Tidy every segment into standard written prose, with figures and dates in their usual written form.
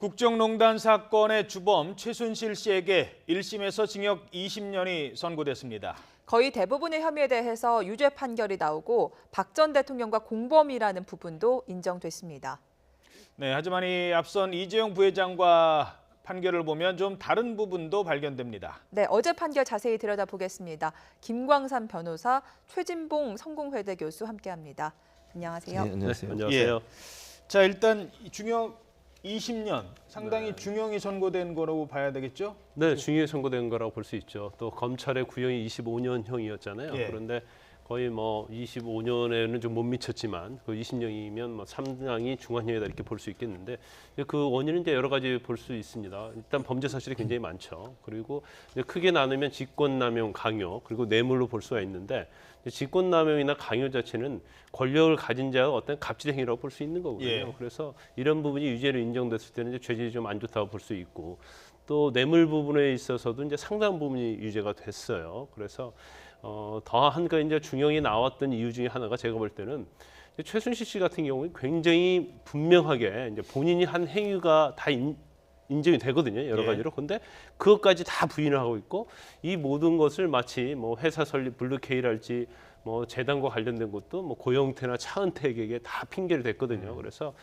국정농단 사건의 주범 최순실 씨에게 1심에서 징역 20년이 선고됐습니다. 거의 대부분의 혐의에 대해서 유죄 판결이 나오고 박 전 대통령과 공범이라는 부분도 인정됐습니다. 네, 하지만 이 앞선 이재용 부회장과 판결을 보면 좀 다른 부분도 발견됩니다. 네, 어제 판결 자세히 들여다보겠습니다. 김광삼 변호사, 최진봉 성공회대 교수 함께합니다. 안녕하세요. 네, 안녕하세요. 예. 자, 일단 중형 20년, 상당히 중형이 선고된 거라고 봐야 되겠죠? 네, 중형이 선고된 거라고 볼 수 있죠. 또 검찰의 구형이 25년형이었잖아요. 예. 그런데 거의 뭐 25년에는 좀 못 미쳤지만 그 20년이면 뭐 상당히 중환형이다 이렇게 볼 수 있겠는데 그 원인은 이제 여러 가지 볼 수 있습니다. 일단 범죄 사실이 굉장히 많죠. 그리고 이제 크게 나누면 직권남용, 강요 그리고 뇌물로 볼 수가 있는데 직권남용이나 강요 자체는 권력을 가진 자가 어떤 갑질행위라고 볼 수 있는 거거든요. 예. 그래서 이런 부분이 유죄로 인정됐을 때는 이제 죄질이 좀 안 좋다고 볼 수 있고 또 뇌물 부분에 있어서도 이제 상당 부분이 유죄가 됐어요. 그래서 더한 거 이제 중형이 나왔던 이유 중에 하나가 제가 볼 때는 최순실 씨 같은 경우는 굉장히 분명하게 이제 본인이 한 행위가 다 인정이 되거든요. 여러 가지로. 근데 그것까지 다 부인을 하고 있고 이 모든 것을 마치 뭐 회사 설립 블루케이랄지 뭐 재단과 관련된 것도 뭐 고영태나 차은택에게 다 핑계를 댔거든요. 그래서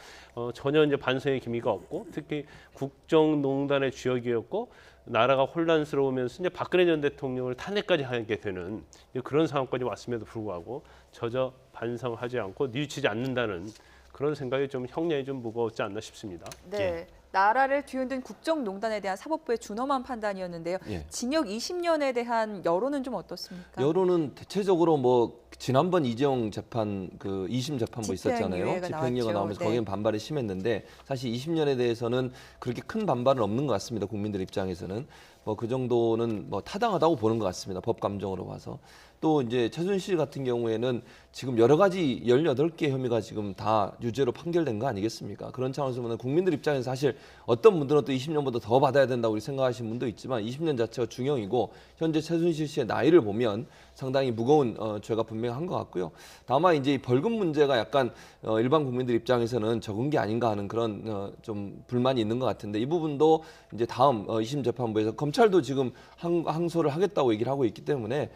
전혀 이제 반성의 기미가 없고 특히 국정농단의 주역이었고 나라가 혼란스러우면서 이제 박근혜 전 대통령을 탄핵까지 하게 되는 그런 상황까지 왔음에도 불구하고 저저 반성하지 않고 뉘우치지 않는다는 그런 생각이 좀 형량이 좀 무거웠지 않나 싶습니다. 네, 예. 나라를 뒤흔든 국정농단에 대한 사법부의 준엄한 판단이었는데요. 예. 징역 20년에 대한 여론은 좀 어떻습니까? 여론은 대체적으로 뭐 지난번 이재용 재판 그 2심 재판부 있었잖아요. 집행유예가 집행유예가 나왔죠. 나오면서 네. 거기는 반발이 심했는데 사실 20년에 대해서는 그렇게 큰 반발은 없는 것 같습니다. 국민들 입장에서는 뭐 그 정도는 뭐 타당하다고 보는 것 같습니다. 법 감정으로 봐서. 또 이제 최순실 같은 경우에는 지금 여러 가지 18개 혐의가 지금 다 유죄로 판결된 거 아니겠습니까? 그런 차원에서 보면 국민들 입장에서 사실 어떤 분들은 또 20년보다 더 받아야 된다고 생각하시는 분도 있지만 20년 자체가 중형이고 현재 최순실 씨의 나이를 보면 상당히 무거운 죄가 분명한 것 같고요. 다만 이제 이 벌금 문제가 약간 일반 국민들 입장에서는 적은 게 아닌가 하는 그런 좀 불만이 있는 것 같은데 이 부분도 이제 다음 2심 재판부에서 검찰도 지금 항소를 하겠다고 얘기를 하고 있기 때문에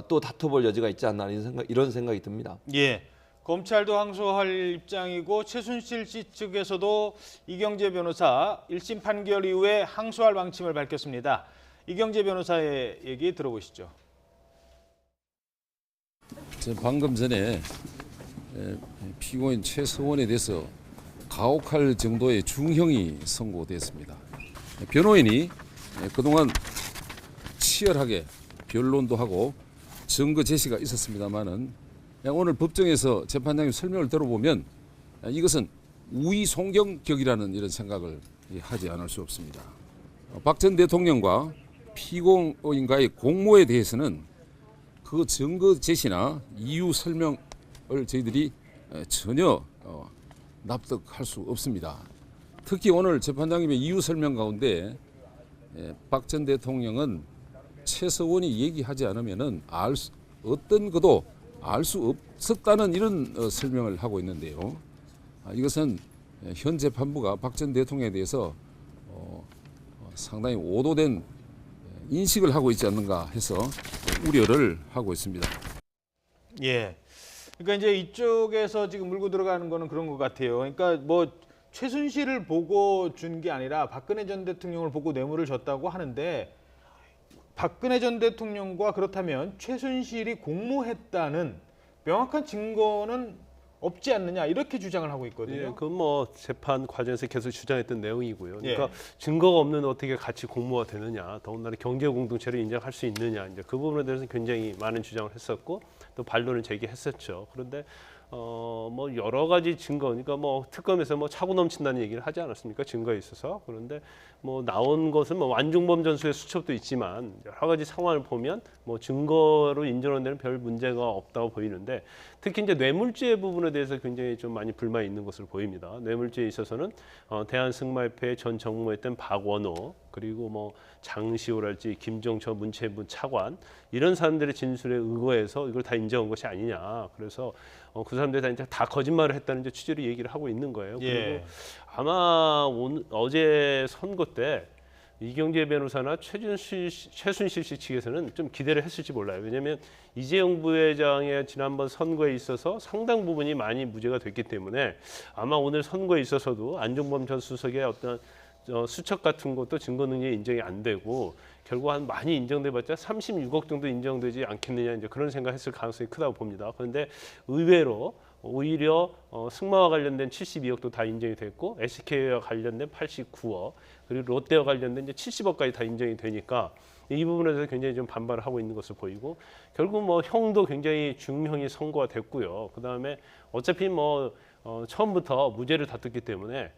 또 다퉈볼 여지가 있지 않나 이런 생각이 듭니다. 예. 검찰도 항소할 입장이고 최순실 씨 측에서도 이경재 변호사 1심 판결 이후에 항소할 방침을 밝혔습니다. 이경재 변호사의 얘기 들어보시죠. 방금 전에 피고인 최서원에 대해서 가혹할 정도의 중형이 선고됐습니다. 변호인이 그동안 치열하게 변론도 하고 증거 제시가 있었습니다만은 오늘 법정에서 재판장님 설명을 들어보면 이것은 우의송경격이라는 이런 생각을 하지 않을 수 없습니다. 박 전 대통령과 피고인과의 공모에 대해서는 그 증거 제시나 이유 설명을 저희들이 전혀 납득할 수 없습니다. 특히 오늘 재판장님의 이유 설명 가운데 박 전 대통령은 최서원이 얘기하지 않으면은 어떤 것도 알 수 없었다는 이런 설명을 하고 있는데요. 이것은 현 재판부가 박 전 대통령에 대해서 상당히 오도된 인식을 하고 있지 않는가 해서 우려를 하고 있습니다. 예. 그러니까 이제 이쪽에서 지금 물고 들어가는 거는 그런 것 같아요. 그러니까 뭐 최순실을 보고 준 게 아니라 박근혜 전 대통령을 보고 뇌물을 줬다고 하는데 박근혜 전 대통령과 그렇다면 최순실이 공모했다는 명확한 증거는 없지 않느냐 이렇게 주장을 하고 있거든요. 예, 그건 뭐 재판 과정에서 계속 주장했던 내용이고요. 그러니까 예. 증거가 없는 어떻게 같이 공모가 되느냐, 더군다나 경제 공동체를 인정할 수 있느냐, 이제 그 부분에 대해서 굉장히 많은 주장을 했었고 또 반론을 제기했었죠. 그런데 뭐 여러 가지 증거, 그러니까 뭐 특검에서 뭐 차고 넘친다는 얘기를 하지 않았습니까? 증거에 있어서. 그런데 뭐 나온 것은 뭐 완중범 전수의 수첩도 있지만 여러 가지 상황을 보면 뭐 증거로 인정하는 데는 별 문제가 없다고 보이는데 특히 이제 뇌물죄 부분에 대해서 굉장히 좀 많이 불만이 있는 것으로 보입니다. 뇌물죄에 있어서는 대한승마협회 전 정무했던 박원호 그리고 뭐 장시호랄지 김정철 문체부 차관 이런 사람들의 진술에 의거해서 이걸 다 인정한 것이 아니냐. 그래서 그 사람들이 다 이제 다 거짓말을 했다는 이제 취지로 얘기를 하고 있는 거예요. 그리고 예. 아마 어제 선거 때 이경재 변호사나 최순실 씨 측에서는 좀 기대를 했을지 몰라요. 왜냐하면 이재용 부회장의 지난번 선거에 있어서 상당 부분이 많이 무죄가 됐기 때문에 아마 오늘 선거에 있어서도 안종범 전 수석의 어떤 수첩 같은 것도 증거 능력이 인정이 안 되고 결국 한 많이 인정돼봤자 36억 정도 인정되지 않겠느냐 이제 그런 생각했을 가능성이 크다고 봅니다. 그런데 의외로 오히려 승마와 관련된 72억도 다 인정이 됐고 SK와 관련된 89억 그리고 롯데와 관련된 이제 70억까지 다 인정이 되니까 이 부분에 대해서 굉장히 좀 반발을 하고 있는 것으로 보이고 결국 뭐 형도 굉장히 중형이 선고가 됐고요. 그 다음에 어차피 뭐 처음부터 무죄를 다퉜기 때문에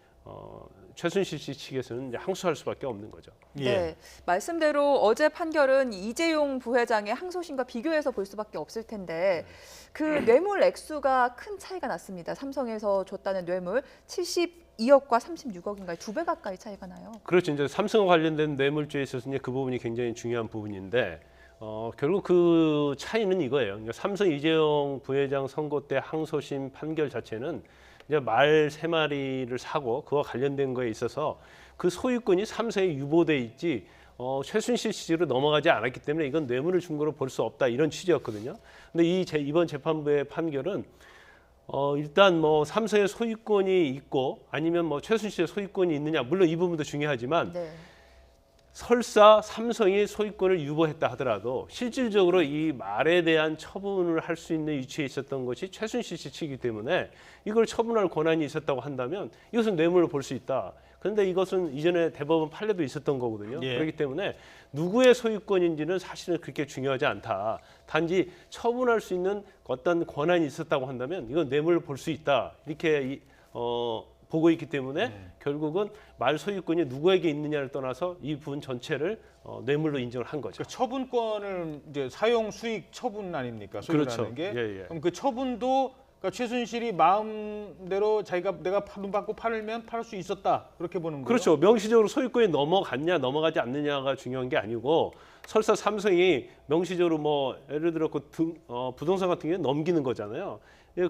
최순실 씨 측에서는 이제 항소할 수밖에 없는 거죠. 예. 네, 말씀대로 어제 판결은 이재용 부회장의 항소심과 비교해서 볼 수밖에 없을 텐데 그 뇌물 액수가 큰 차이가 났습니다. 삼성에서 줬다는 뇌물 72억과 36억인가요? 2배 가까이 차이가 나요. 그렇죠. 이제 삼성과 관련된 뇌물죄에 있어서 이제 그 부분이 굉장히 중요한 부분인데 결국 그 차이는 이거예요. 그러니까 삼성 이재용 부회장 선고 때 항소심 판결 자체는 이제 말 3마리를 사고 그와 관련된 거에 있어서 그 소유권이 삼성에 유보돼 있지 최순실 씨로 넘어가지 않았기 때문에 이건 뇌물을 준 거로 볼 수 없다 이런 취지였거든요. 근데 이번 재판부의 판결은 일단 뭐 삼성의 소유권이 있고 아니면 뭐 최순실의 소유권이 있느냐 물론 이 부분도 중요하지만 네. 설사 삼성이 소유권을 유보했다 하더라도 실질적으로 이 말에 대한 처분을 할 수 있는 위치에 있었던 것이 최순실 씨 측이기 때문에 이걸 처분할 권한이 있었다고 한다면 이것은 뇌물로 볼 수 있다. 그런데 이것은 이전에 대법원 판례도 있었던 거거든요. 예. 그렇기 때문에 누구의 소유권인지는 사실은 그렇게 중요하지 않다. 단지 처분할 수 있는 어떤 권한이 있었다고 한다면 이건 뇌물로 볼 수 있다. 이렇게 보고 있기 때문에 결국은 말 소유권이 누구에게 있느냐를 떠나서 이 부분 전체를 뇌물로 인정을 한 거죠. 그 처분권을 이제 사용 수익 처분 아닙니까? 소유라는 그렇죠. 게. 예, 예. 그럼 그 처분도 그러니까 최순실이 마음대로 내가 돈 받고 팔면 팔 수 있었다 그렇게 보는 거예요. 그렇죠. 명시적으로 소유권이 넘어갔냐 넘어가지 않느냐가 중요한 게 아니고 설사 삼성이 명시적으로 뭐 예를 들어 그 부동산 같은 경우에 넘기는 거잖아요.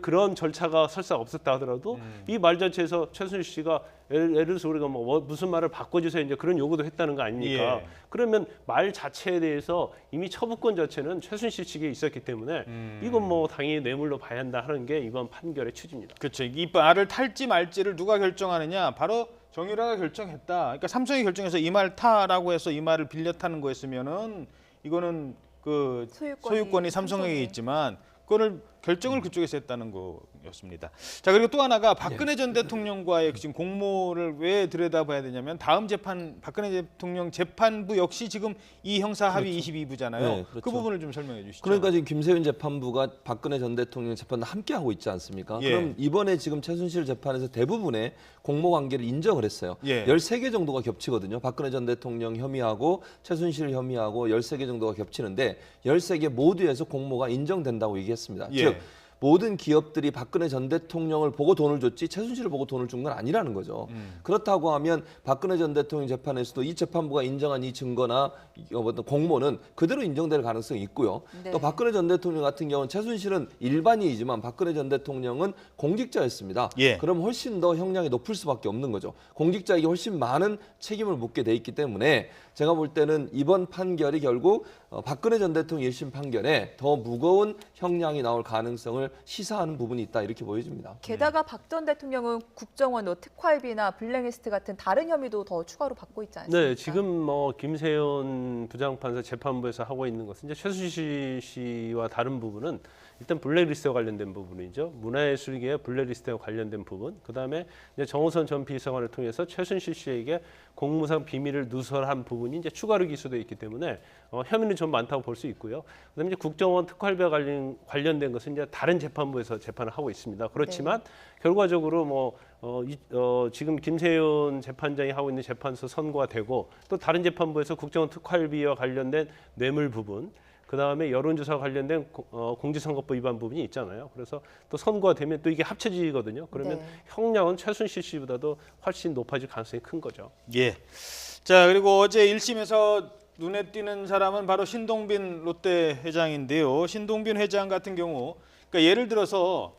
그런 절차가 설사 없었다 하더라도 이 말 자체에서 최순실 씨가 예를 들어서 우리가 뭐 무슨 말을 바꿔주세요 이제 그런 요구도 했다는 거 아닙니까? 예. 그러면 말 자체에 대해서 이미 처분권 자체는 최순실 측에 있었기 때문에 이건 뭐 당연히 뇌물로 봐야 한다 하는 게 이번 판결의 취지입니다. 그렇죠. 이 말을 탈지 말지를 누가 결정하느냐? 바로 정유라가 결정했다. 그러니까 삼성이 결정해서 이 말 타라고 해서 이 말을 빌려 타는 거였으면은 이거는 그 소유권이 삼성에게 있지만 그거를 결정을 그쪽에서 했다는 거였습니다. 자, 그리고 또 하나가 박근혜 전 대통령과의 지금 공모를 왜 들여다봐야 되냐면 다음 재판 박근혜 대통령 재판부 역시 지금 이 형사 합의 22부잖아요. 네, 그 그렇죠. 부분을 좀 설명해 주시죠. 그러니까 지금 김세윤 재판부가 박근혜 전 대통령 재판을 함께 하고 있지 않습니까? 예. 그럼 이번에 지금 최순실 재판에서 대부분의 공모 관계를 인정을 했어요. 예. 13개 정도가 겹치거든요. 박근혜 전 대통령 혐의하고 최순실 혐의하고 13개 정도가 겹치는데 13개 모두에서 공모가 인정된다고 얘기했습니다. 예. 즉 모든 기업들이 박근혜 전 대통령을 보고 돈을 줬지 최순실을 보고 돈을 준 건 아니라는 거죠. 그렇다고 하면 박근혜 전 대통령 재판에서도 이 재판부가 인정한 이 증거나 어떤 공모는 그대로 인정될 가능성이 있고요. 네. 또 박근혜 전 대통령 같은 경우는 최순실은 일반인이지만 박근혜 전 대통령은 공직자였습니다. 예. 그럼 훨씬 더 형량이 높을 수밖에 없는 거죠. 공직자에게 훨씬 많은 책임을 묻게 돼 있기 때문에 제가 볼 때는 이번 판결이 결국 박근혜 전 대통령 1심 판결에 더 무거운 형량이 나올 가능성을 시사하는 부분이 있다 이렇게 보여집니다. 게다가 박 전 대통령은 국정원 특활비나 블랙리스트 같은 다른 혐의도 더 추가로 받고 있지 않습니까? 네, 지금 뭐 김세윤 부장판사 재판부에서 하고 있는 것은 이제 최순실 씨와 다른 부분은 일단 블랙리스트와 관련된 부분이죠. 문화예술계의 블랙리스트와 관련된 부분. 그다음에 이제 정호선 전 비서관을 통해서 최순실 씨에게 공무상 비밀을 누설한 부분이 이제 추가로 기소돼 있기 때문에 혐의는 좀 많다고 볼 수 있고요. 그다음에 이제 국정원 특활비와 관련된 것은 이제 다른 재판부에서 재판을 하고 있습니다. 그렇지만 결과적으로 뭐 지금 김세윤 재판장이 하고 있는 재판에서 선고가 되고 또 다른 재판부에서 국정원 특활비와 관련된 뇌물 부분. 그다음에 여론조사 관련된 공직선거법 위반 부분이 있잖아요. 그래서 또 선고가 되면 또 이게 합쳐지거든요. 그러면 네. 형량은 최순실 씨보다도 훨씬 높아질 가능성이 큰 거죠. 예. 자, 그리고 어제 1심에서 눈에 띄는 사람은 바로 신동빈 롯데 회장인데요. 신동빈 회장 같은 경우, 그러니까 예를 들어서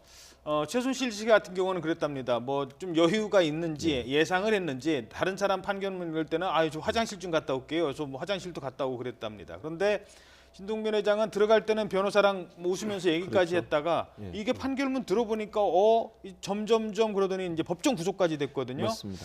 최순실 씨 같은 경우는 그랬답니다. 뭐 좀 여유가 있는지 예상을 했는지 다른 사람 판결문 읽을 때는 좀 화장실 좀 갔다 올게요. 그래서 뭐 화장실도 갔다 오고 그랬답니다. 그런데 신동빈 회장은 들어갈 때는 변호사랑 뭐 웃으면서 얘기까지 그렇죠. 했다가 예. 이게 판결문 들어보니까 점점점 그러더니 이제 법정 구속까지 됐거든요. 맞습니다.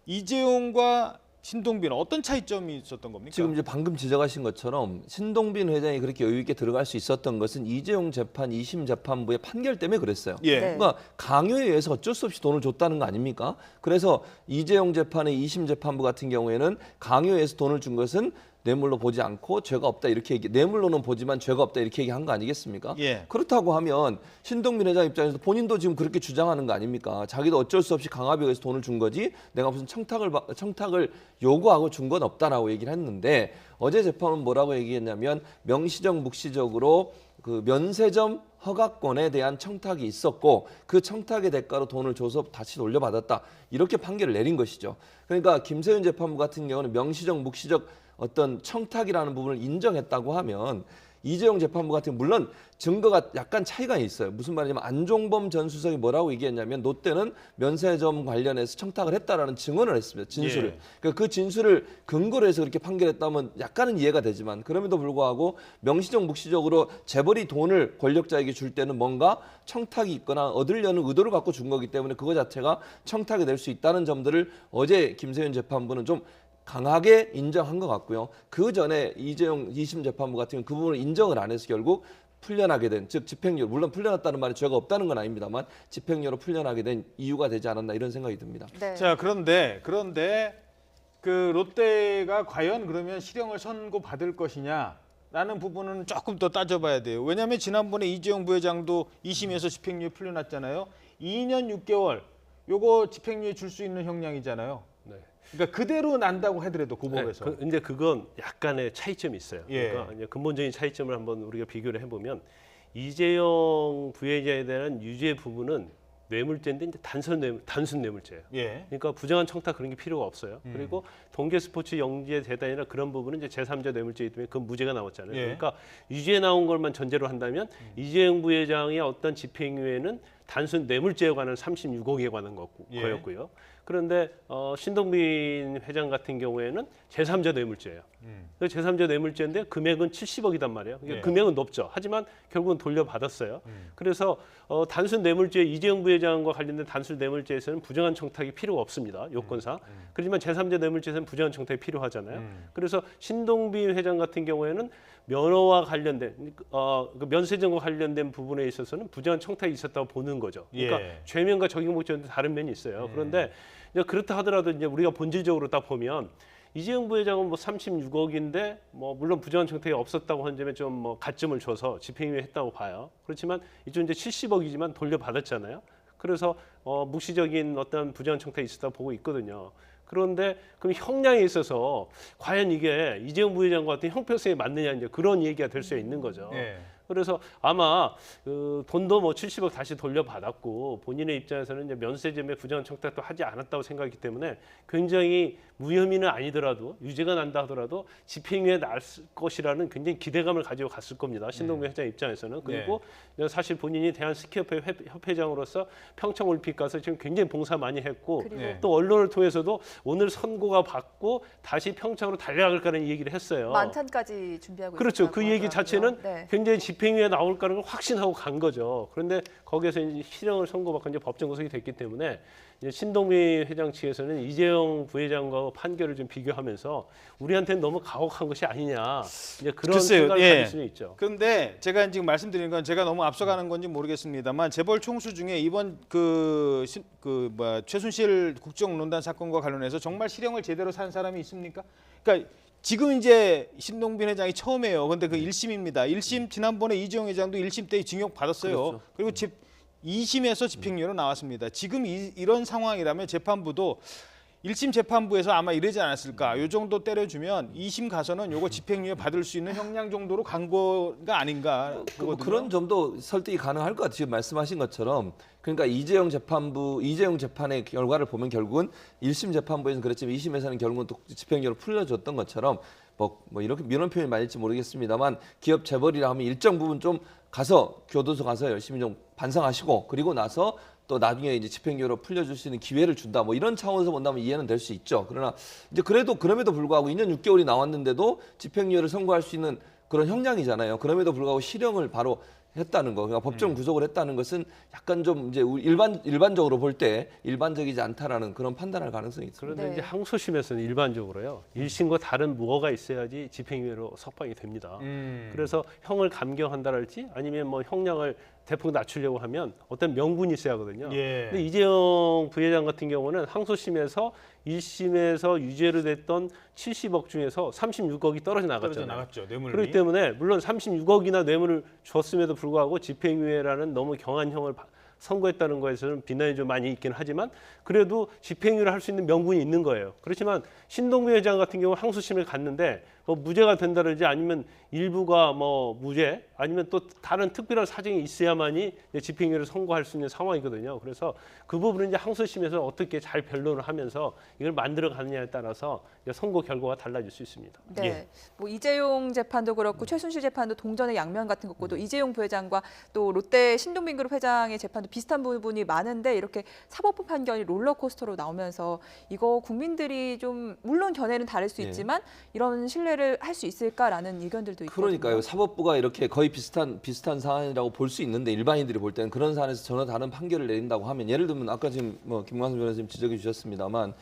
이재용과 신동빈 어떤 차이점이 있었던 겁니까? 지금 이제 방금 지적하신 것처럼 신동빈 회장이 그렇게 여유 있게 들어갈 수 있었던 것은 이재용 재판 2심 재판부의 판결 때문에 그랬어요. 예. 네. 그러니까 강요에 의해서 어쩔 수 없이 돈을 줬다는 거 아닙니까? 그래서 이재용 재판의 2심 재판부 같은 경우에는 강요에 의해서 돈을 준 것은 뇌물로 보지 않고 죄가 없다 이렇게 뇌물로는 보지만 죄가 없다 이렇게 얘기한 거 아니겠습니까? 예. 그렇다고 하면 신동빈 회장 입장에서 본인도 지금 그렇게 주장하는 거 아닙니까? 자기도 어쩔 수 없이 강압에 의해서 돈을 준 거지 내가 무슨 청탁을 요구하고 준 건 없다라고 얘기를 했는데 어제 재판은 뭐라고 얘기했냐면 명시적 묵시적으로 그 면세점 허가권에 대한 청탁이 있었고 그 청탁의 대가로 돈을 줘서 다시 돌려받았다 이렇게 판결을 내린 것이죠. 그러니까 김세윤 재판부 같은 경우는 명시적 묵시적 어떤 청탁이라는 부분을 인정했다고 하면 이재용 재판부 같은 경우 물론 증거가 약간 차이가 있어요. 무슨 말이냐면 안종범 전 수석이 뭐라고 얘기했냐면 롯데는 면세점 관련해서 청탁을 했다라는 증언을 했습니다. 진술을. 예. 그러니까 그 진술을 근거로 해서 그렇게 판결했다면 약간은 이해가 되지만 그럼에도 불구하고 명시적 묵시적으로 재벌이 돈을 권력자에게 줄 때는 뭔가 청탁이 있거나 얻으려는 의도를 갖고 준 거기 때문에 그거 자체가 청탁이 될 수 있다는 점들을 어제 김세윤 재판부는 좀 강하게 인정한 것 같고요. 그 전에 이재용 2심 재판부 같은 경우 그 부분을 인정을 안 해서 결국 풀려나게 된, 즉 집행유예, 물론 풀려났다는 말이 죄가 없다는 건 아닙니다만 집행유예로 풀려나게 된 이유가 되지 않았나 이런 생각이 듭니다. 네. 자, 그런데 그 롯데가 과연 그러면 실형을 선고받을 것이냐라는 부분은 조금 더 따져봐야 돼요. 왜냐하면 지난번에 이재용 부회장도 2심에서 집행유예 풀려났잖아요. 2년 6개월 요거 집행유예 줄 수 있는 형량이잖아요. 네. 그러니까 그대로 난다고 하더라도 고법에서. 네, 근데 그건 약간의 차이점이 있어요. 예. 그러니까 이제 근본적인 차이점을 한번 우리가 비교를 해보면 이재용 부회장에 대한 유죄 부분은 뇌물죄인데 이제 단순 뇌물죄예요. 예. 그러니까 부정한 청탁 그런 게 필요가 없어요. 그리고 동계스포츠 영재 재단이나 그런 부분은 이제 제3자 뇌물죄이기 때문에 그 무죄가 나왔잖아요. 예. 그러니까 유죄 나온 것만 전제로 한다면 이재용 부회장의 어떤 집행유예는 단순 뇌물죄에 관한 36억에 관한 예. 거였고요. 그런데 신동빈 회장 같은 경우에는 제3자 뇌물죄예요. 그 제3자 뇌물죄인데 금액은 70억이단 말이에요. 예. 금액은 높죠. 하지만 결국은 돌려받았어요. 그래서 단순 뇌물죄 이재용 부회장과 관련된 단순 뇌물죄에서는 부정한 청탁이 필요가 없습니다. 요건상. 그렇지만 제3자 뇌물죄에서는 부정한 청탁이 필요하잖아요. 그래서 신동빈 회장 같은 경우에는 면허와 관련된 그 면세점과 관련된 부분에 있어서는 부정한 청탁이 있었다고 보는 거죠. 그러니까 예. 죄면과 적용 목적은 다른 면이 있어요. 그런데 이제 그렇다 하더라도 이제 우리가 본질적으로 딱 보면 이재용 부회장은 뭐 36억인데 뭐 물론 부정한 청탁이 없었다고 하는 점에 좀 뭐 가점을 줘서 집행유예 했다고 봐요. 그렇지만 이쪽 이제 70억이지만 돌려받았잖아요. 그래서 묵시적인 어떤 부정한 청탁이 있었다고 보고 있거든요. 그런데 그럼 형량에 있어서 과연 이게 이재용 부회장과 같은 형평성에 맞느냐 이제 그런 얘기가 될 수 있는 거죠. 예. 그래서 아마 그 돈도 뭐 70억 다시 돌려받았고 본인의 입장에서는 이제 면세점에 부정한 청탁도 하지 않았다고 생각하기 때문에 굉장히 무혐의는 아니더라도 유죄가 난다 하더라도 집행유예 날 것이라는 굉장히 기대감을 가지고 갔을 겁니다. 신동빈 회장 입장에서는. 그리고 사실 본인이 대한스키협회 협회장으로서 평창올림픽 가서 지금 굉장히 봉사 많이 했고 그리고 네. 또 언론을 통해서도 오늘 선고가 받고 다시 평창으로 달려갈 거라는 얘기를 했어요. 만찬까지 준비하고 그렇죠. 있었다고 그 얘기 하더라고요. 자체는 네. 굉장히 집행유예 나올 거라는 걸 확신하고 간 거죠. 그런데 거기에서 이제 실형을 선고받고 이제 법정 구속이 됐기 때문에 이제 신동빈 회장 측에서는 이재용 부회장과 판결을 좀 비교하면서 우리한테는 너무 가혹한 것이 아니냐 이제 그런 글쎄요. 생각을 예. 가질 수는 있죠. 그런데 제가 지금 말씀드리는 건 제가 너무 앞서가는 건지 모르겠습니다만 재벌 총수 중에 이번 최순실 국정농단 사건과 관련해서 정말 실형을 제대로 산 사람이 있습니까? 그러니까 지금 이제 신동빈 회장이 처음이에요. 근데 그 1심입니다. 1심 지난번에 이재용 회장도 1심 때 징역 받았어요. 그렇죠. 그리고 2심에서 집행유예로 나왔습니다. 지금 이런 상황이라면 재판부도 1심 재판부에서 아마 이러지 않았을까. 요 정도 때려주면 2심 가서는 요거 집행유예 받을 수 있는 형량 정도로 간 거가 아닌가 보거든요. 그런 점도 설득이 가능할 것 같아요. 지금 말씀하신 것처럼 그러니까 이재용 재판의 결과를 보면 결국은 1심 재판부에서는 그랬지만 2심에서는 결국은 또 집행유예로 풀려줬던 것처럼 뭐 이렇게 이런 표현이 맞을지 모르겠습니다만 기업 재벌이라 하면 일정 부분 좀 가서 교도소 가서 열심히 좀 반성하시고 그리고 나서 또 나중에 이제 집행유예로 풀려줄 수 있는 기회를 준다. 뭐 이런 차원에서 본다면 이해는 될 수 있죠. 그러나 이제 그럼에도 불구하고 2년 6개월이 나왔는데도 집행유예를 선고할 수 있는 그런 형량이잖아요. 그럼에도 불구하고 실형을 바로 했다는 거, 그러니까 법정 구속을 했다는 것은 약간 좀 이제 일반적으로 볼 때 일반적이지 않다라는 그런 판단할 가능성이 있습니다. 그런데 네. 이제 항소심에서는 일반적으로요. 1심과 다른 뭐가 있어야지 집행유예로 석방이 됩니다. 그래서 형을 감경한다랄지 아니면 뭐 형량을 대폭 낮추려고 하면 어떤 명분이 있어야 하거든요. 예. 근데 이재용 부회장 같은 경우는 항소심에서 1심에서 유죄로 됐던 70억 중에서 36억이 떨어져 떨어져 나갔잖아요. 나갔죠. 뇌물이. 그렇기 때문에 물론 36억이나 뇌물을 줬음에도 불구하고 집행유예라는 너무 경한 형을 선고했다는 거에서는 비난이 좀 많이 있긴 하지만 그래도 집행유예를 할 수 있는 명분이 있는 거예요. 그렇지만 신동빈 회장 같은 경우 항소심에 갔는데 뭐 무죄가 된다든지 아니면 일부가 뭐 무죄 아니면 또 다른 특별한 사정이 있어야만이 집행유예를 선고할 수 있는 상황이거든요. 그래서 그 부분은 이제 항소심에서 어떻게 잘 변론을 하면서 이걸 만들어 가느냐에 따라서 이제 선고 결과가 달라질 수 있습니다. 네, 예. 뭐 이재용 재판도 그렇고 최순실 재판도 동전의 양면 같은 거고 또 이재용 부회장과 또 롯데 신동빈그룹 회장의 재판도 비슷한 부분이 많은데 이렇게 사법부 판결이 롤러코스터로 나오면서 이거 국민들이 좀 물론 견해는 다를 수 예. 있지만 이런 신뢰를 할 수 있을까라는 의견들도 있거든요. 그러니까요. 사법부가 이렇게 거의 비슷한 사안이라고 볼 수 있는데 일반인들이 볼 때는 그런 사안에서 전혀 다른 판결을 내린다고 하면 예를 들면 아까 지금 뭐 김광석 변호사님 지적해 주셨습니다만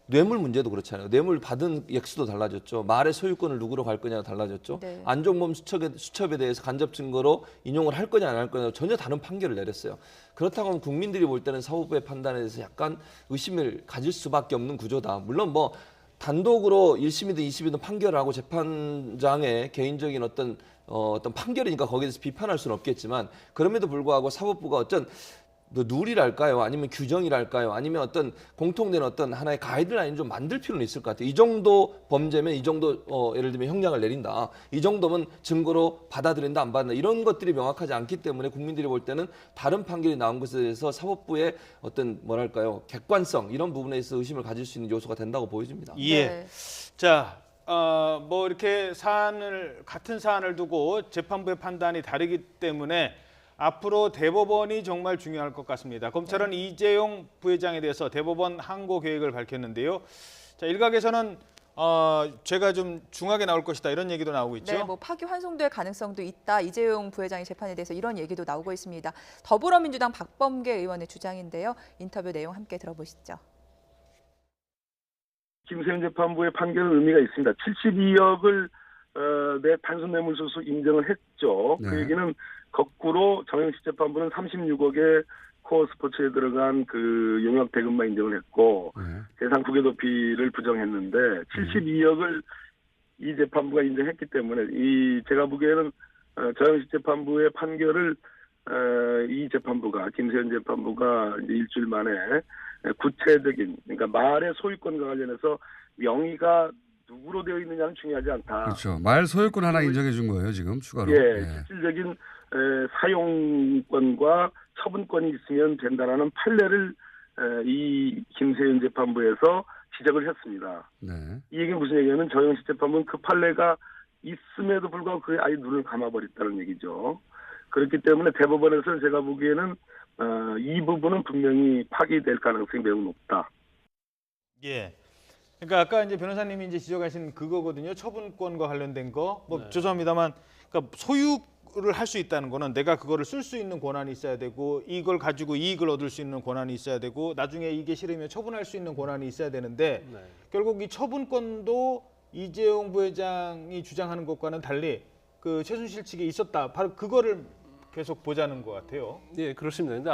뇌물 문제도 그렇잖아요. 뇌물 받은 액수도 달라졌죠. 말의 소유권을 누구로 갈 거냐가 달라졌죠. 네. 안종범 수첩에 대해서 간접 증거로 인용을 할 거냐 안 할 거냐 전혀 다른 판결을 내렸어요. 그렇다고 하면 국민들이 볼 때는 사법부의 판단에 대해서 약간 의심을 가질 수밖에 없는 구조다. 물론 뭐 단독으로 1심이든 2심이든 판결을 하고 재판장의 개인적인 어떤 판결이니까 거기에 대해서 비판할 수는 없겠지만 그럼에도 불구하고 사법부가 어떤 룰이랄까요? 아니면 규정이랄까요? 아니면 어떤 공통된 어떤 하나의 가이드라인을 좀 만들 필요는 있을 것 같아요. 이 정도 범죄면 이 정도 예를 들면 형량을 내린다. 이 정도면 증거로 받아들인다 안 받는다. 이런 것들이 명확하지 않기 때문에 국민들이 볼 때는 다른 판결이 나온 것에 대해서 사법부의 어떤 뭐랄까요? 객관성 이런 부분에 있어 의심을 가질 수 있는 요소가 된다고 보여집니다. 예. 네. 자, 뭐 이렇게 같은 사안을 두고 재판부의 판단이 다르기 때문에 앞으로 대법원이 정말 중요할 것 같습니다. 검찰은 이재용 부회장에 대해서 대법원 항고 계획을 밝혔는데요. 자, 일각에서는 죄가 좀 중하게 나올 것이다 이런 얘기도 나오고 있죠. 네, 뭐 파기환송될 가능성도 있다. 이재용 부회장의 재판에 대해서 이런 얘기도 나오고 있습니다. 더불어민주당 박범계 의원의 주장인데요. 인터뷰 내용 함께 들어보시죠. 김세현 재판부의 판결은 의미가 있습니다. 72억을 내 단순 뇌물수수 인정을 했죠. 네. 그 얘기는 거꾸로 정영식 재판부는 36억의 코어 스포츠에 들어간 그 용역 대금만 인정을 했고 네. 대상 국외도피를 부정했는데 72억을 이 재판부가 인정했기 때문에 제가 보기에는 정영식 재판부의 판결을 이 재판부가 김세현 재판부가 이제 일주일 만에 구체적인 그러니까 말의 소유권과 관련해서 명의가 누구로 되어 있느냐는 중요하지 않다. 그렇죠. 말 소유권 하나 인정해 준 거예요, 지금 추가로. 예, 실질적인 사용권과 처분권이 있으면 된다라는 판례를 이 김세현 재판부에서 지적을 했습니다. 네. 이 얘기는 무슨 얘기냐면 정영식 재판부는 그 판례가 있음에도 불구하고 그에 아예 눈을 감아버렸다는 얘기죠. 그렇기 때문에 대법원에서는 제가 보기에는 이 부분은 분명히 파기될 가능성이 매우 높다. 예. 그러니까 아까 이제 변호사님이 이제 지적하신 그거거든요. 처분권과 관련된 거. 뭐 네. 죄송합니다만, 그러니까 소유를 할 수 있다는 거는 내가 그거를 쓸 수 있는 권한이 있어야 되고, 이걸 가지고 이익을 얻을 수 있는 권한이 있어야 되고, 나중에 이게 싫으면 처분할 수 있는 권한이 있어야 되는데, 네. 결국 이 처분권도 이재용 부회장이 주장하는 것과는 달리 그 최순실 측에 있었다. 바로 그거를 계속 보자는 것 같아요. 네, 그렇습니다. 근데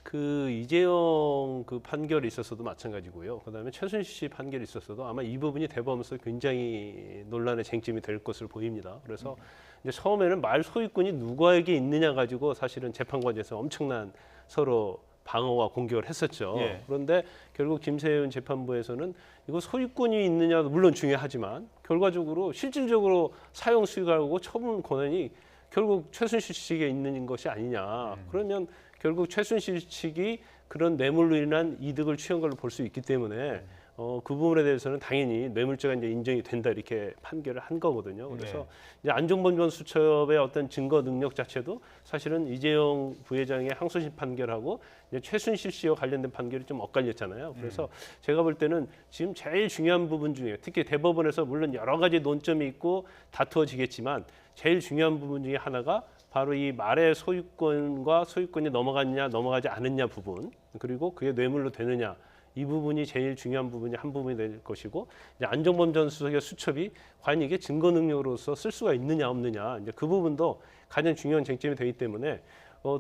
그 이재용 그 판결이 있었어도 마찬가지고요. 그다음에 최순실 씨 판결이 있었어도 아마 이 부분이 대법원에서 굉장히 논란의 쟁점이 될 것으로 보입니다. 그래서 이제 처음에는 말 소유권이 누구에게 있느냐 가지고 사실은 재판관에서 엄청난 서로 방어와 공격을 했었죠. 예. 그런데 결국 김세윤 재판부에서는 이거 소유권이 있느냐 물론 중요하지만 결과적으로 실질적으로 사용 수익하고 처분 권한이 결국 최순실 측에 있는 것이 아니냐. 그러면 결국 최순실 측이 그런 뇌물로 인한 이득을 취한 걸로 볼 수 있기 때문에 그 부분에 대해서는 당연히 뇌물죄가 이제 인정이 된다 이렇게 판결을 한 거거든요. 그래서 네. 이제 안종범 전 수첩의 어떤 증거 능력 자체도 사실은 이재용 부회장의 항소심 판결하고 이제 최순실 씨와 관련된 판결이 좀 엇갈렸잖아요. 그래서 제가 볼 때는 지금 제일 중요한 부분 중에 특히 대법원에서 물론 여러 가지 논점이 있고 다투어지겠지만 제일 중요한 부분 중에 하나가 바로 이 말의 소유권과 소유권이 넘어갔냐 넘어가지 않았냐 부분 그리고 그게 뇌물로 되느냐 이 부분이 제일 중요한 부분이 한 부분이 될 것이고 이제 안종범 전 수석의 수첩이 과연 이게 증거 능력으로서 쓸 수가 있느냐 없느냐 이제 그 부분도 가장 중요한 쟁점이 되기 때문에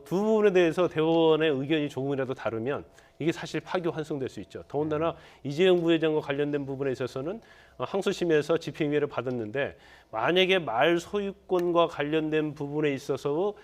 두 부분에 대해서 대법원의 의견이 조금이라도 다르면 이게 사실 파기환송될 수 있죠. 더군다나 이재용 부회장과 관련된 부분에 있어서는 항소심에서 집행유예를 받았는데 만약에 말 소유권과 관련된 부분에 있어서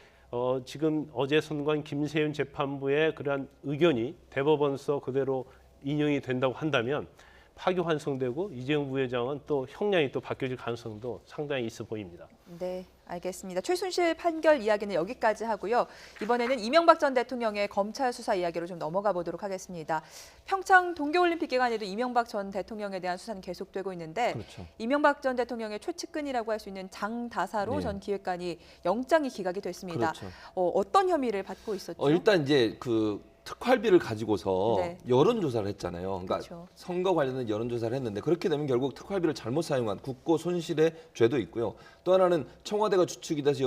지금 어제 선고한 김세윤 재판부의 그러한 의견이 대법원서 그대로 인용이 된다고 한다면 파기환송되고 이재용 부회장은 또 형량이 또 바뀌어질 가능성도 상당히 있어 보입니다. 네, 알겠습니다. 최순실 판결 이야기는 여기까지 하고요. 이번에는 이명박 전 대통령의 검찰 수사 이야기로 좀 넘어가 보도록 하겠습니다. 평창 동계올림픽 기간에도 이명박 전 대통령에 대한 수사는 계속되고 있는데 그렇죠. 이명박 전 대통령의 최측근이라고 할 수 있는 장다사로 네. 전 기획관이 영장이 기각이 됐습니다. 그렇죠. 어떤 혐의를 받고 있었죠? 일단 이제 그 특활비를 가지고서 네. 여론조사를 했잖아요. 그러니까 그렇죠. 선거 관련된 여론조사를 했는데 그렇게 되면 결국 특활비를 잘못 사용한 국고 손실의 죄도 있고요. 또 하나는 청와대가 주축이 돼서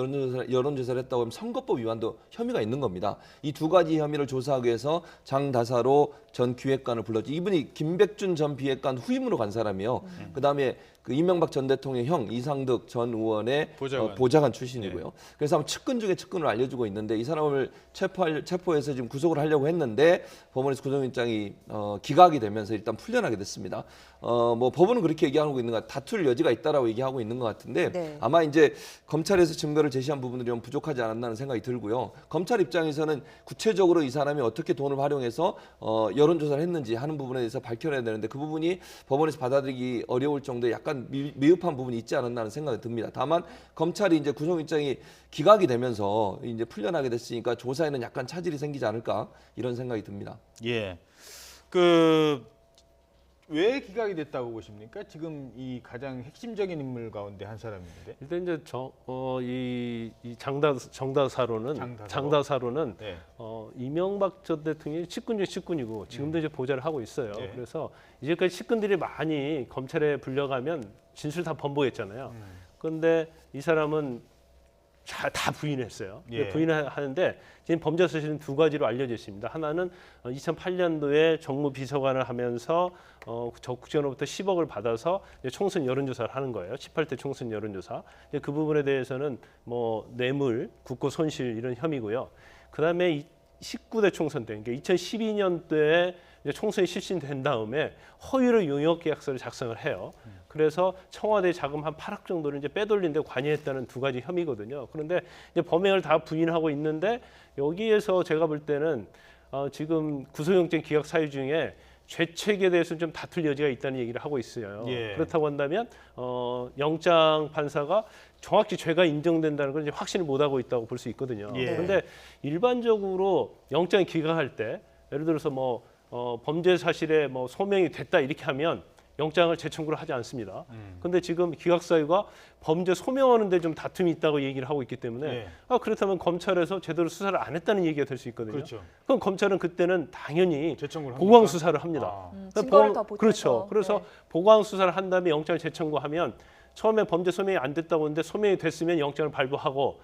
여론조사를 했다고 하면 선거법 위반도 혐의가 있는 겁니다. 이 두 가지 혐의를 조사하기 위해서 장다사로 전 기획관을 불렀죠. 이분이 김백준 전 비핵관 후임으로 간 사람이요. 그다음에 그 이명박 전 대통령 형 이상득 전 의원의 보좌관 출신이고요. 그래서 아마 측근 중에 측근을 알려주고 있는데 이 사람을 체포해서 지금 구속을 하려고 했는데 법원에서 구속영장이 기각이 되면서 일단 풀려나게 됐습니다. 뭐 법원은 그렇게 얘기하고 있는 것 다툴 여지가 있다라고 얘기하고 있는 것 같은데 네. 아마 이제 검찰에서 증거를 제시한 부분들이 좀 부족하지 않았나는 생각이 들고요. 검찰 입장에서는 구체적으로 이 사람이 어떻게 돈을 활용해서 여론조사를 했는지 하는 부분에 대해서 밝혀내야 되는데 그 부분이 법원에서 받아들이기 어려울 정도의 약간 미흡한 부분이 있지 않았나 하는 생각이 듭니다. 다만 검찰이 이제 구속영장이 기각이 되면서 이제 풀려나게 됐으니까 조사에는 약간 차질이 생기지 않을까 이런 생각이 듭니다. 예. 왜 기각이 됐다고 보십니까? 지금 이 가장 핵심적인 인물 가운데 한 사람인데. 일단 이제 이 장다사로는 네. 이명박 전 대통령이 측근 중 측근이고 지금도 이제 보좌를 하고 있어요. 네. 그래서 이제까지 측근들이 많이 검찰에 불려가면 진술 다 번복했잖아요. 그런데 이 사람은 다 부인했어요. 예. 부인하는데 지금 범죄 사실은 두 가지로 알려져 있습니다. 하나는 2008년도에 정무비서관을 하면서 국정으로부터 10억을 받아서 이제 총선 여론조사를 하는 거예요. 18대 총선 여론조사. 그 부분에 대해서는 뭐 뇌물, 국고 손실 이런 혐의고요. 그다음에 19대 총선 때, 그러니까 2012년도에 총선이 실시된 다음에 허위로 용역계약서를 작성을 해요. 그래서 청와대 자금 한 8억 정도를 이제 빼돌린 데 관여했다는 두 가지 혐의거든요. 그런데 이제 범행을 다 부인하고 있는데 여기에서 제가 볼 때는 지금 구속영장 기각 사유 중에 죄책에 대해서 좀 다툴 여지가 있다는 얘기를 하고 있어요. 예. 그렇다고 한다면 영장 판사가 정확히 죄가 인정된다는 걸 이제 확신을 못 하고 있다고 볼 수 있거든요. 예. 그런데 일반적으로 영장 기각할 때 예를 들어서 뭐 범죄 사실에 뭐 소명이 됐다 이렇게 하면 영장을 재청구를 하지 않습니다. 그런데 지금 기각 사유가 범죄 소명하는데 좀 다툼이 있다고 얘기를 하고 있기 때문에 네. 그렇다면 검찰에서 제대로 수사를 안 했다는 얘기가 될 수 있거든요. 그렇죠. 그럼 검찰은 그때는 당연히 재청구를 합니까? 보강 수사를 합니다. 증거를 더 보태서. 그렇죠. 그래서 네. 보강 수사를 한 다음에 영장을 재청구하면 처음에 범죄 소명이 안 됐다고 하는데 소명이 됐으면 영장을 발부하고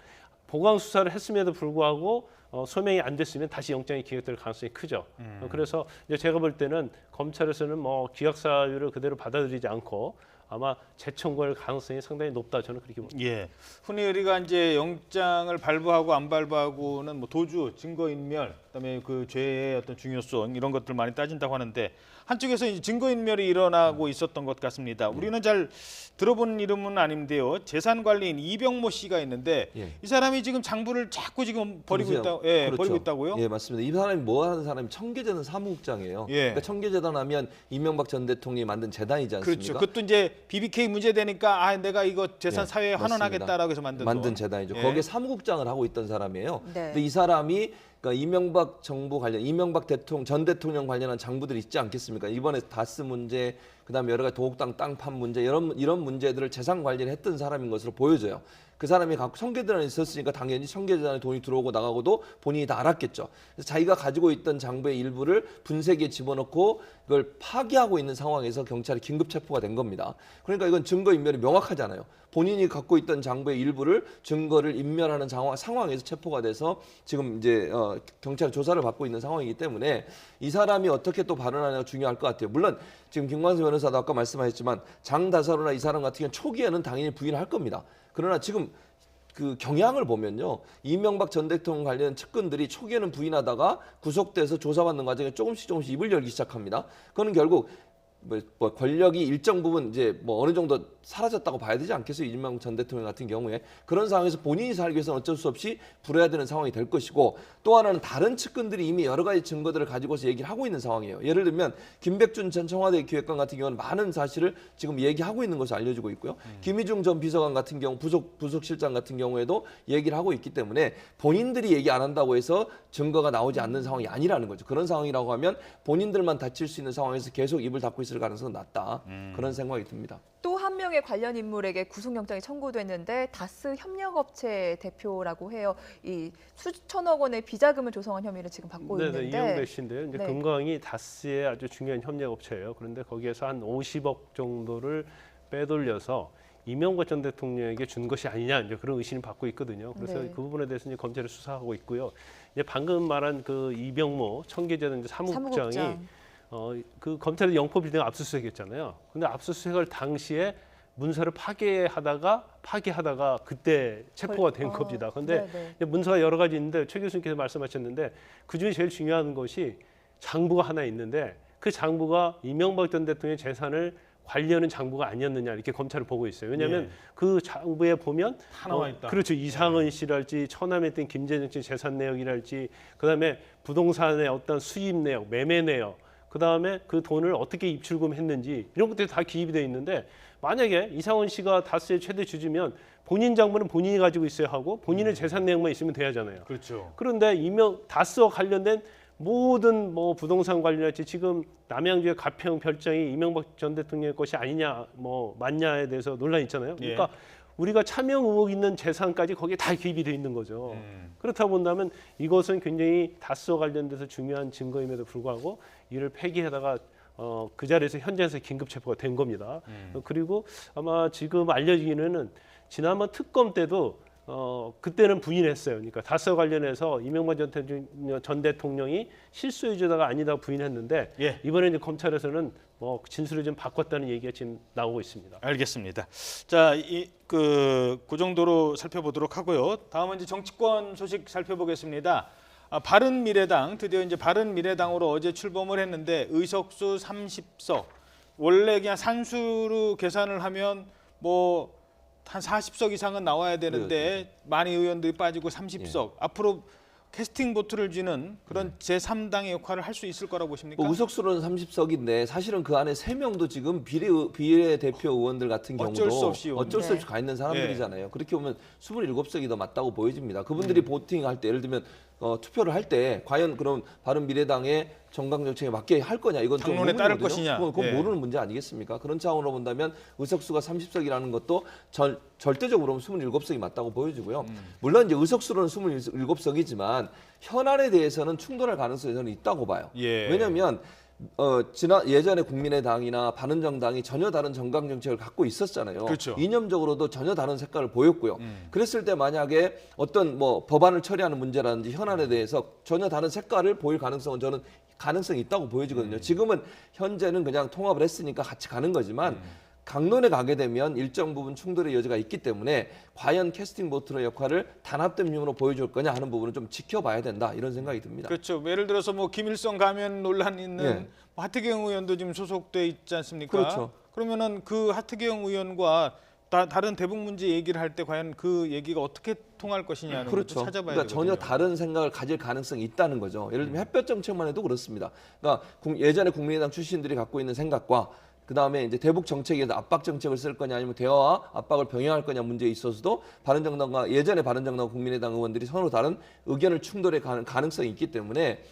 보강 수사를 했음에도 불구하고 소명이 안 됐으면 다시 영장이 기각될 가능성이 크죠. 그래서 이제 제가 볼 때는 검찰에서는 뭐 기각 사유를 그대로 받아들이지 않고 아마 재청구할 가능성이 상당히 높다 저는 그렇게 봅니다. 예. 흔히 우리가 이제 영장을 발부하고 안 발부하고는 뭐 도주, 증거인멸, 그다음에 그 죄의 어떤 중요성 이런 것들 많이 따진다고 하는데 한쪽에서 이제 증거인멸이 일어나고 있었던 것 같습니다. 우리는 잘 들어본 이름은 아닌데요. 재산관리인 이병모 씨가 있는데 예. 이 사람이 지금 장부를 자꾸 지금 버리고 보세요. 있다. 예, 그렇죠. 버리고 있다고요? 예, 맞습니다. 이 사람이 뭐 하는 사람이 청계재단 사무국장이에요. 예. 그러니까 청계재단 하면 이명박 전 대통령이 만든 재단이지 않습니까? 그렇죠. 그것도 이제 BBK 문제 되니까 아 내가 이거 재산 예, 사회에 환원하겠다라고 해서 만든 돈. 재단이죠. 예. 거기에 사무국장을 하고 있던 사람이에요. 네. 근데 이 사람이 그러니까 이명박 정부 관련, 이명박 전 대통령 관련한 장부들이 있지 않겠습니까? 이번에 다스 문제, 그다음에 여러 가지 도곡당 땅판 문제 이런 문제들을 재산 관리를 했던 사람인 것으로 보여져요. 그 사람이 갖고 청계재단에 있었으니까 당연히 청계재단에 돈이 들어오고 나가고도 본인이 다 알았겠죠. 그래서 자기가 가지고 있던 장부의 일부를 분쇄기에 집어넣고 이걸 파기하고 있는 상황에서 경찰이 긴급 체포가 된 겁니다. 그러니까 이건 증거인멸이 명확하잖아요. 본인이 갖고 있던 장부의 일부를 증거를 인멸하는 상황에서 체포가 돼서 지금 이제 경찰 조사를 받고 있는 상황이기 때문에 이 사람이 어떻게 또 발언하냐가 중요할 것 같아요. 물론 지금 김광수 변호사도 아까 말씀하셨지만 장다사로나 이 사람 같은 경우는 초기에는 당연히 부인할 겁니다. 그러나 지금 그 경향을 보면요, 이명박 전 대통령 관련 측근들이 초기에는 부인하다가 구속돼서 조사받는 과정에 조금씩 입을 열기 시작합니다. 그거는 결국 뭐 권력이 일정 부분 이제 뭐 어느 정도 사라졌다고 봐야 되지 않겠어요? 이명박 전 대통령 같은 경우에 그런 상황에서 본인이 살기 위해서는 어쩔 수 없이 불어야 되는 상황이 될 것이고, 또 하나는 다른 측근들이 이미 여러 가지 증거들을 가지고서 얘기를 하고 있는 상황이에요. 예를 들면 김백준 전 청와대 기획관 같은 경우는 많은 사실을 지금 얘기하고 있는 것으로 알려지고 있고요. 김희중 전 비서관 같은 경우 부속실장 같은 경우에도 얘기를 하고 있기 때문에 본인들이 얘기 안 한다고 해서 증거가 나오지 않는 상황이 아니라는 거죠. 그런 상황이라고 하면 본인들만 다칠 수 있는 상황에서 계속 입을 닫고 있을 가능성은 낮다. 그런 생각이 듭니다. 또 한 명의 관련 인물에게 구속영장이 청구됐는데 다스 협력업체 대표라고 해요. 이 수천억 원의 비자금을 조성한 혐의를 지금 받고 있는데. 이영배 씨인데요. 이제 네. 금강이 다스의 아주 중요한 협력업체예요. 그런데 거기에서 한 50억 정도를 빼돌려서 이명박 전 대통령에게 준 것이 아니냐 이제 그런 의심을 받고 있거든요. 그래서 네. 그 부분에 대해서 이제 검찰이 수사하고 있고요. 이제 방금 말한 그 이병모 청계재단 사무국장이 그 검찰이 영포 빌딩 압수수색했잖아요. 근데 압수수색을 당시에 문서를 파기하다가 그때 체포가 된 겁니다. 그런데 문서가 여러 가지 있는데 최 교수님께서 말씀하셨는데 그 중에 제일 중요한 것이 장부가 하나 있는데 그 장부가 이명박 전 대통령의 재산을 관리하는 장부가 아니었느냐 이렇게 검찰을 보고 있어요. 왜냐하면 그 장부에 보면 다 나와 있다. 그렇죠. 이상은 씨랄지 처남에 있던 김재정 씨 재산 내역이랄지 그다음에 부동산의 어떤 수입 내역, 매매 내역, 그다음에 그 돈을 어떻게 입출금했는지 이런 것들이 다 기입이 돼 있는데 만약에 이상은 씨가 다스의 최대 주주면 본인 장부는 본인이 가지고 있어야 하고 본인의 재산 내역만 있으면 돼야 하잖아요. 그렇죠. 그런데 다스와 관련된 모든 뭐 부동산 관련할지 지금 남양주의 가평 별장이 이명박 전 대통령의 것이 아니냐 뭐 맞냐에 대해서 논란이 있잖아요. 그러니까 우리가 차명 의혹 있는 재산까지 거기에 다 기입이 돼 있는 거죠. 그렇다 본다면 이것은 굉장히 다스와 관련돼서 중요한 증거임에도 불구하고 이를 폐기하다가 그 자리에서 현장에서 긴급 체포가 된 겁니다. 그리고 아마 지금 알려지기는 지난번 특검 때도 그때는 부인했어요. 그러니까 다스와 관련해서 이명박 전 대통령이 실소유주다가 아니다 부인했는데 이번에 이제 검찰에서는 뭐 진술을 좀 바꿨다는 얘기가 지금 나오고 있습니다. 알겠습니다. 자, 그 정도로 살펴보도록 하고요. 다음은 이제 정치권 소식 살펴보겠습니다. 바른미래당 드디어 이제 바른미래당으로 어제 출범을 했는데 의석수 30석. 원래 그냥 산수로 계산을 하면 뭐 한 40석 이상은 나와야 되는데 많이 의원들이 빠지고 30석. 앞으로 캐스팅 보트를 쥐는 그런 제3당의 역할을 할 수 있을 거라고 보십니까? 의석수로는 30석인데 사실은 그 안에 3명도 지금 비례대표 의원들 같은 경우도 어쩔 수 없이 가 있는 사람들이잖아요. 그렇게 보면 27석이 더 맞다고 보여집니다. 그분들이 보팅할 때 예를 들면 투표를 할 때 과연 그럼 바른미래당의 정당 정책에 맞게 할 거냐 이건 좀 당론에 따를 의문이거든요. 것이냐. 그건 모르는 문제 아니겠습니까? 그런 차원으로 본다면 의석수가 30석이라는 것도 절대적으로 보면 27석이 맞다고 보여지고요. 물론 이제 의석수로는 27석이지만 현안에 대해서는 충돌할 가능성이 저는 있다고 봐요. 왜냐하면 예전에 국민의당이나 바른정당이 전혀 다른 정강 정책을 갖고 있었잖아요. 그렇죠. 이념적으로도 전혀 다른 색깔을 보였고요. 그랬을 때 만약에 어떤 뭐 법안을 처리하는 문제라든지 현안에 대해서 전혀 다른 색깔을 보일 가능성은 저는 가능성이 있다고 보여지거든요. 지금은 현재는 그냥 통합을 했으니까 같이 가는 거지만 강론에 가게 되면 일정 부분 충돌의 여지가 있기 때문에 과연 캐스팅 보트의 역할을 단합된 힘으로 보여줄 거냐 하는 부분은 좀 지켜봐야 된다 이런 생각이 듭니다. 그렇죠. 예를 들어서 뭐 김일성 가면 논란 있는 예. 하트경 의원도 지금 소속돼 있지 않습니까? 그렇죠. 그러면은 그 하트경 의원과 다른 대북 문제 얘기를 할 때 과연 그 얘기가 어떻게 통할 것이냐는 그렇죠. 것도 찾아봐야 그러니까 전혀 되거든요. 다른 생각을 가질 가능성이 있다는 거죠. 예를 들면 햇볕 정책만 해도 그렇습니다. 그러니까 예전에 국민의당 출신들이 갖고 있는 생각과 그다음에 이제 대북 정책에서 압박 정책을 쓸 거냐 아니면 대화와 압박을 병행할 거냐 문제에 있어서도 바른정당과 예전에 바른정당과 국민의당 의원들이 서로 다른 의견을 충돌해 가는 가능성이 있기 때문에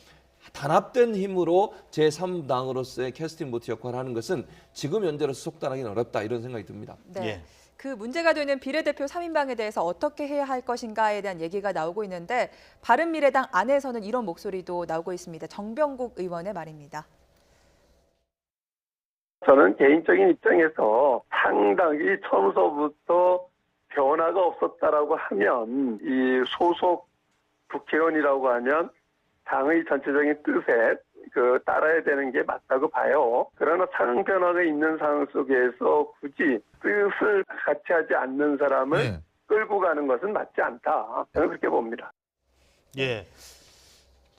단합된 힘으로 제3당으로서의 캐스팅 보트 역할을 하는 것은 지금 현재로서 속단하기는 어렵다 이런 생각이 듭니다. 네. 예. 그 문제가 되는 비례대표 3인방에 대해서 어떻게 해야 할 것인가에 대한 얘기가 나오고 있는데 바른미래당 안에서는 이런 목소리도 나오고 있습니다. 정병국 의원의 말입니다. 저는 개인적인 입장에서 상당히 처음서부터 변화가 없었다라고 하면 이 소속 국회의원이라고 하면 당의 전체적인 뜻에 따라야 되는 게 맞다고 봐요. 그러나 상황 변화가 있는 상황 속에서 굳이 뜻을 같이 하지 않는 사람을 네. 끌고 가는 것은 맞지 않다. 저는 그렇게 봅니다. 예.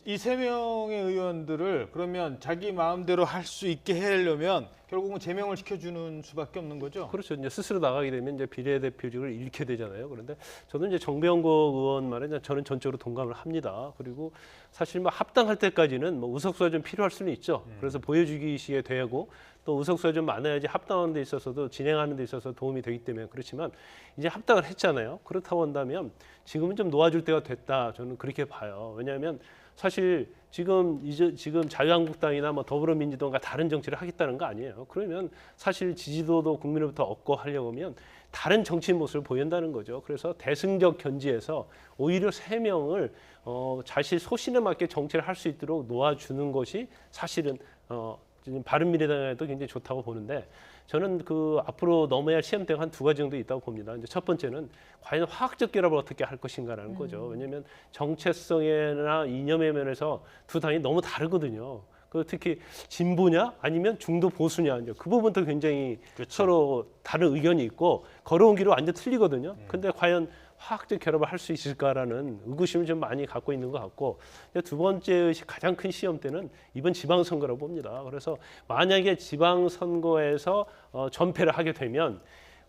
이 세 명의 의원들을 그러면 자기 마음대로 할 수 있게 하려면 결국은 제명을 시켜주는 수밖에 없는 거죠. 그렇죠. 이제 스스로 나가게 되면 이제 비례대표직을 잃게 되잖아요. 그런데 저는 이제 정병국 의원 말에 저는 전적으로 동감을 합니다. 그리고 사실 뭐 합당할 때까지는 뭐 의석수가 좀 필요할 수는 있죠. 그래서 보여주기식에 되고 또 의석수가 좀 많아야지 합당하는 데 있어서도 진행하는 데 있어서 도움이 되기 때문에 그렇지만 이제 합당을 했잖아요. 그렇다고 한다면 지금은 좀 놓아줄 때가 됐다. 저는 그렇게 봐요. 왜냐하면 사실 지금 자유한국당이나 뭐 더불어민주당과 다른 정치를 하겠다는 거 아니에요. 그러면 사실 지지도도 국민으로부터 얻고 하려고 하면 다른 정치 모습을 보인다는 거죠. 그래서 대승적 견지에서 오히려 3명을 자신 소신에 맞게 정치를 할 수 있도록 놓아주는 것이 사실은 지금 바른미래당에도 굉장히 좋다고 보는데 저는 그 앞으로 넘어야 할 시험대가 한 2가지 정도 있다고 봅니다. 이제 첫 번째는 과연 화학적 결합을 어떻게 할 것인가라는 거죠. 왜냐하면 정체성이나 이념의 면에서 두 당이 너무 다르거든요. 그 특히 진보냐 아니면 중도 보수냐 이제 그 부분도 굉장히 서로 다른 의견이 있고 걸어온 길이 완전 틀리거든요. 근데 과연 화학적 결합을 할 수 있을까라는 의구심을 좀 많이 갖고 있는 것 같고 두 번째 가장 큰 시험대는 이번 지방선거라고 봅니다. 그래서 만약에 지방선거에서 전패를 하게 되면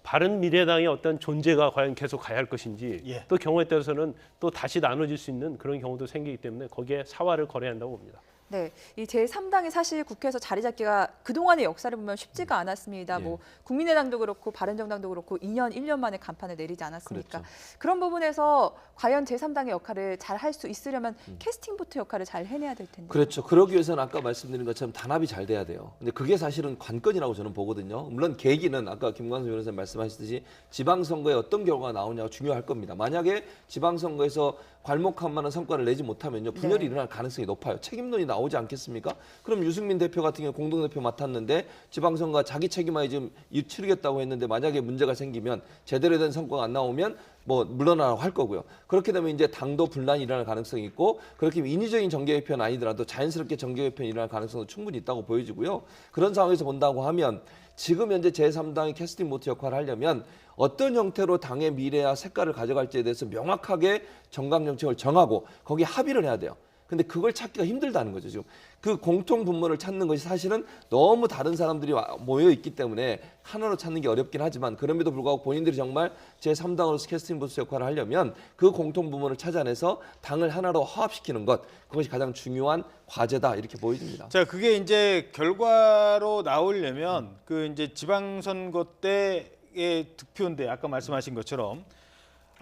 바른미래당의 어떤 존재가 과연 계속 가야 할 것인지 예. 또 경우에 따라서는 또 다시 나눠질 수 있는 그런 경우도 생기기 때문에 거기에 사활을 걸어야 한다고 봅니다. 네, 이 제3당이 사실 국회에서 자리 잡기가 그동안의 역사를 보면 쉽지가 않았습니다. 예. 뭐 국민의당도 그렇고 바른정당도 그렇고 2년, 1년 만에 간판을 내리지 않았습니까? 그렇죠. 그런 부분에서 과연 제3당의 역할을 잘 할 수 있으려면 캐스팅 보트 역할을 잘 해내야 될 텐데. 그렇죠. 그러기 위해서는 아까 말씀드린 것처럼 단합이 잘 돼야 돼요. 근데 그게 사실은 관건이라고 저는 보거든요. 물론 계기는 아까 김광수 변호사님 말씀하셨듯이 지방선거에 어떤 결과가 나오냐가 중요할 겁니다. 만약에 지방선거에서 괄목할 만한 성과를 내지 못하면요. 분열이 네. 일어날 가능성이 높아요. 책임론이 나오지 않겠습니까? 그럼 유승민 대표 같은 경우 공동대표 맡았는데 지방선거 자기 책임하에 지금 치르겠다고 했는데 만약에 문제가 생기면 제대로 된 성과가 안 나오면 뭐 물러나라고 할 거고요. 그렇게 되면 이제 당도 분란이 일어날 가능성이 있고 그렇게 인위적인 정계 개편은 아니더라도 자연스럽게 정계 개편이 일어날 가능성도 충분히 있다고 보여지고요. 그런 상황에서 본다고 하면 지금 현재 제3당이 캐스팅 보트 역할을 하려면 어떤 형태로 당의 미래와 색깔을 가져갈지에 대해서 명확하게 정강 정책을 정하고 거기에 합의를 해야 돼요. 근데 그걸 찾기가 힘들다는 거죠. 지금 그 공통 분모를 찾는 것이 사실은 너무 다른 사람들이 모여 있기 때문에 하나로 찾는 게 어렵긴 하지만 그럼에도 불구하고 본인들이 정말 제3당으로서 캐스팅 보트 역할을 하려면 그 공통 분모를 찾아내서 당을 하나로 화합시키는 것 그것이 가장 중요한 과제다 이렇게 보여집니다. 자, 그게 이제 결과로 나오려면 그 이제 지방선거 때의 득표인데 아까 말씀하신 것처럼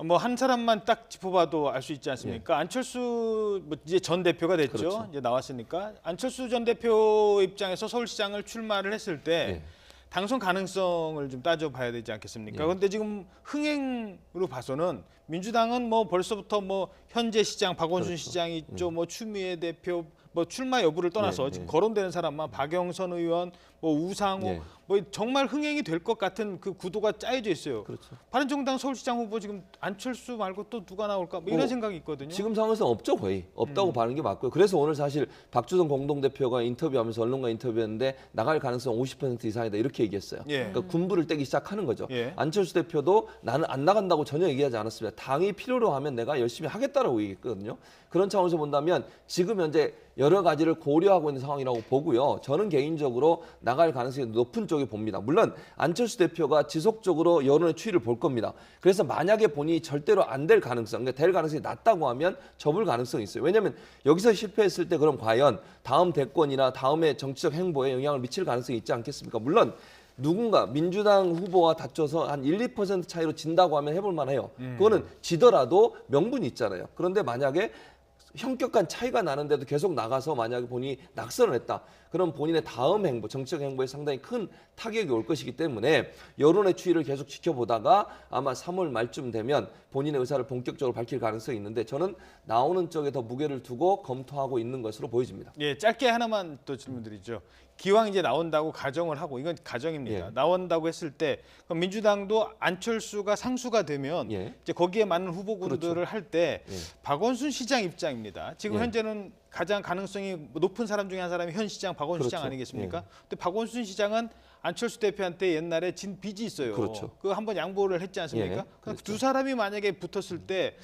뭐 한 사람만 딱 짚어봐도 알 수 있지 않습니까? 안철수 뭐 이제 전 대표가 됐죠. 그렇죠. 이제 나왔으니까 안철수 전 대표 입장에서 서울시장을 출마를 했을 때 당선 가능성을 좀 따져봐야 되지 않겠습니까? 그런데 지금 흥행으로 봐서는 민주당은 뭐 벌써부터 뭐 현재 시장 박원순 그렇죠. 시장이 있죠, 뭐 추미애 대표 뭐 출마 여부를 떠나서 지금 거론되는 사람만 박영선 의원, 뭐 우상호, 예. 뭐 정말 흥행이 될 것 같은 그 구도가 짜여져 있어요. 그렇죠. 바른정당 서울시장 후보 지금 안철수 말고 또 누가 나올까? 뭐 이런 생각이 있거든요. 지금 상황에서 없죠, 거의. 없다고 봐는 게 맞고요. 그래서 오늘 사실 박주선 공동대표가 인터뷰하면서 언론과 인터뷰했는데 나갈 가능성 50% 이상이다 이렇게 얘기했어요. 예. 그러니까 군부를 떼기 시작하는 거죠. 예. 안철수 대표도 나는 안 나간다고 전혀 얘기하지 않았습니다. 당이 필요로 하면 내가 열심히 하겠다라고 얘기했거든요. 그런 차원에서 본다면 지금 현재 여러 가지를 고려하고 있는 상황이라고 보고요. 저는 개인적으로 나갈 가능성이 높은 쪽에 봅니다. 물론 안철수 대표가 지속적으로 여론의 추이를 볼 겁니다. 그래서 만약에 본인이 절대로 안 될 가능성, 그러니까 될 가능성이 낮다고 하면 접을 가능성이 있어요. 왜냐하면 여기서 실패했을 때 그럼 과연 다음 대권이나 다음의 정치적 행보에 영향을 미칠 가능성이 있지 않겠습니까? 물론 누군가 민주당 후보와 다퉈서 한 1, 2% 차이로 진다고 하면 해볼 만해요. 그거는 지더라도 명분이 있잖아요. 그런데 만약에 현격한 차이가 나는데도 계속 나가서 만약에 본인이 낙선을 했다. 그럼 본인의 다음 행보, 정치적 행보에 상당히 큰 타격이 올 것이기 때문에 여론의 추이를 계속 지켜보다가 아마 3월 말쯤 되면 본인의 의사를 본격적으로 밝힐 가능성이 있는데 저는 나오는 쪽에 더 무게를 두고 검토하고 있는 것으로 보여집니다. 예, 짧게 하나만 또 질문드리죠. 기왕 이제 나온다고 가정을 하고 이건 가정입니다. 예. 나온다고 했을 때 그럼 민주당도 안철수가 상수가 되면 예. 이제 거기에 맞는 후보군들을 그렇죠. 할 때 예. 박원순 시장 입장입니다. 지금 예. 현재는 가장 가능성이 높은 사람 중에 한 사람이 현 시장 박원순 시장 그렇죠. 아니겠습니까? 예. 근데 박원순 시장은 안철수 대표한테 옛날에 진 빚이 있어요. 그렇죠. 그 한번 양보를 했지 않습니까? 예, 그두 사람이 만약에 붙었을 때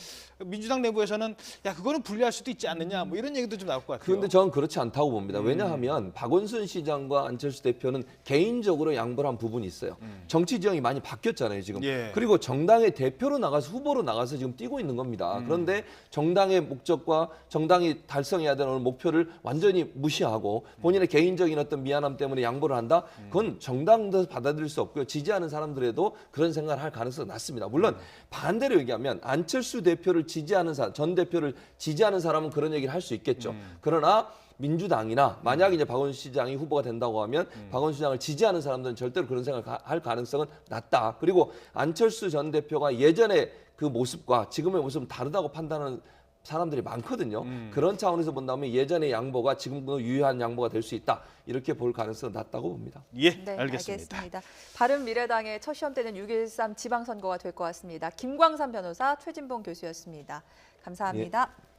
민주당 내부에서는 야 그거는 불리할 수도 있지 않느냐 뭐 이런 얘기도 좀 나올 것 같아요. 그런데 저는 그렇지 않다고 봅니다. 왜냐하면 박원순 시장과 안철수 대표는 개인적으로 양보를 한 부분이 있어요. 정치 지형이 많이 바뀌었잖아요, 지금. 예. 그리고 정당의 대표로 나가서 후보로 나가서 지금 뛰고 있는 겁니다. 그런데 정당의 목적과 정당이 달성해야 되는 목표를 완전히 무시하고 본인의 개인적인 어떤 미안함 때문에 양보를 한다? 그건 정당도 받아들일 수 없고요. 지지하는 사람들에도 그런 생각을 할 가능성이 낮습니다. 물론 반대로 얘기하면 안철수 대표를 지지하는 사람, 전 대표를 지지하는 사람은 그런 얘기를 할 수 있겠죠. 그러나 민주당이나 만약 이제 박원순 시장이 후보가 된다고 하면 박원순 시장을 지지하는 사람들은 절대로 그런 생각을 할 가능성은 낮다. 그리고 안철수 전 대표가 예전의 그 모습과 지금의 모습은 다르다고 판단하는 사람들이 많거든요. 그런 차원에서 본다면 예전의 양보가 지금도 유효한 양보가 될 수 있다. 이렇게 볼 가능성은 낮다고 봅니다. 예, 네, 알겠습니다. 알겠습니다. 바른미래당의 첫 시험대는 6.13 지방선거가 될 것 같습니다. 김광삼 변호사, 최진봉 교수였습니다. 감사합니다. 예.